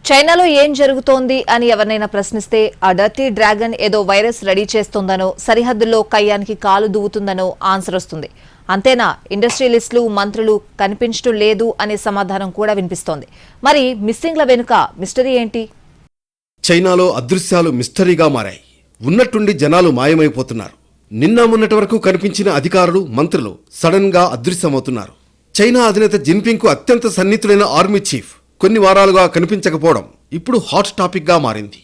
చైనాలో ఏం జరుగుతోంది అని ఎవరినైనా ప్రశ్నిస్తే ఆ డర్టీ డ్రాగన్ ఏదో వైరస్ రెడీ చేస్తోందనో సరిహద్దుల్లో కయ్యానికి కాలు దువ్వుతుందనో ఆన్సర్ వస్తుంది. అంతేనా, ఇండస్ట్రియలిస్టులు మంత్రులు కనిపించడం లేదు అనే సమాధానం కూడా వినిపిస్తోంది. మరి మిస్సింగ్ల వెనుక మిస్టరీ ఏంటి? చైనాలో అదృశ్యాలు మిస్టరీగా మారాయి. ఉన్నట్టుండి జనాలు మాయమైపోతున్నారు. నిన్న మొన్నటి వరకు కనిపించిన అధికారులు మంత్రులు సడన్ గా అదృశ్యమవుతున్నారు. చైనా అధినేత జిన్పింగ్ కు అత్యంత సన్నిహితుడైన ఆర్మీ చీఫ్ కొన్ని వారాలుగా కనిపించకపోవడం ఇప్పుడు హాట్ టాపిక్ గా మారింది.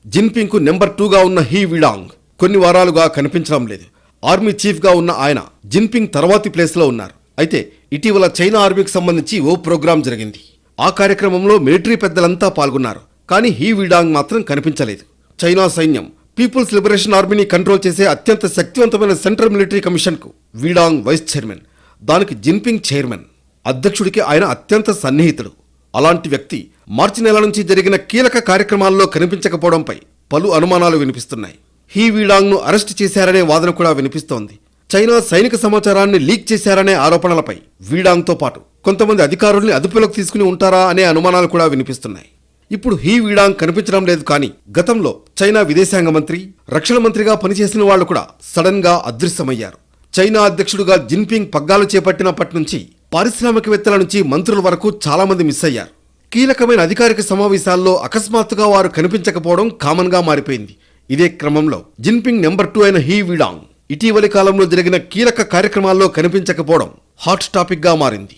జిన్పింగ్ కు నెంబర్ 2గా ఉన్న హీ వీడాంగ్ కొన్ని వారాలుగా కనిపించడం లేదు. ఆర్మీ చీఫ్ గా ఉన్న ఆయన జిన్పింగ్ తర్వాతి ప్లేస్ లో ఉన్నారు. అయితే ఇటీవల చైనా ఆర్మీకి సంబంధించి ఓ ప్రోగ్రాం జరిగింది. ఆ కార్యక్రమంలో మిలిటరీ పెద్దలంతా పాల్గొన్నారు. కానీ హీ వీడాంగ్ మాత్రం కనిపించలేదు. చైనా సైన్యం పీపుల్స్ లిబరేషన్ ఆర్మీని కంట్రోల్ చేసే అత్యంత శక్తివంతమైన సెంట్రల్ మిలిటరీ కమిషన్ కు వీడాంగ్ వైస్ చైర్మన్, దానికి జిన్పింగ్ చైర్మన్. అధ్యక్షుడికి ఆయన అత్యంత సన్నిహితుడు. అలాంటి వ్యక్తి మార్చి నెల నుంచి జరిగిన కీలక కార్యక్రమాల్లో కనిపించకపోవడంపై పలు అనుమానాలు వినిపిస్తున్నాయి. హీ వీడాంగ్ ను అరెస్ట్ చేశారనే వాదన కూడా వినిపిస్తోంది. చైనా సైనిక సమాచారాన్ని లీక్ చేశారనే ఆరోపణలపై వీడాంగ్ తో పాటు కొంతమంది అధికారుల్ని అదుపులోకి తీసుకుని ఉంటారా అనే అనుమానాలు కూడా వినిపిస్తున్నాయి. ఇప్పుడు హీ వీడాంగ్ కనిపించడం లేదు. కానీ గతంలో చైనా విదేశాంగ మంత్రి, రక్షణ మంత్రిగా పనిచేసిన వాళ్లు కూడా సడన్ గా అదృశ్యమయ్యారు. చైనా అధ్యక్షుడుగా జిన్పింగ్ పగ్గాలు చేపట్టినప్పటి నుంచి పారిశ్రామికవేత్తల నుంచి మంత్రుల వరకు చాలా మంది మిస్ అయ్యారు. కీలకమైన అధికారిక సమావేశాల్లో అకస్మాత్తుగా వారు కనిపించకపోవడం కామన్ గా మారిపోయింది. ఇదే క్రమంలో జిన్పింగ్ నెంబర్ 2 అయిన హీ వీడాంగ్ ఇటీవలి కాలంలో జరిగిన కీలక కార్యక్రమాల్లో కనిపించకపోవడం హాట్ టాపిక్ గా మారింది.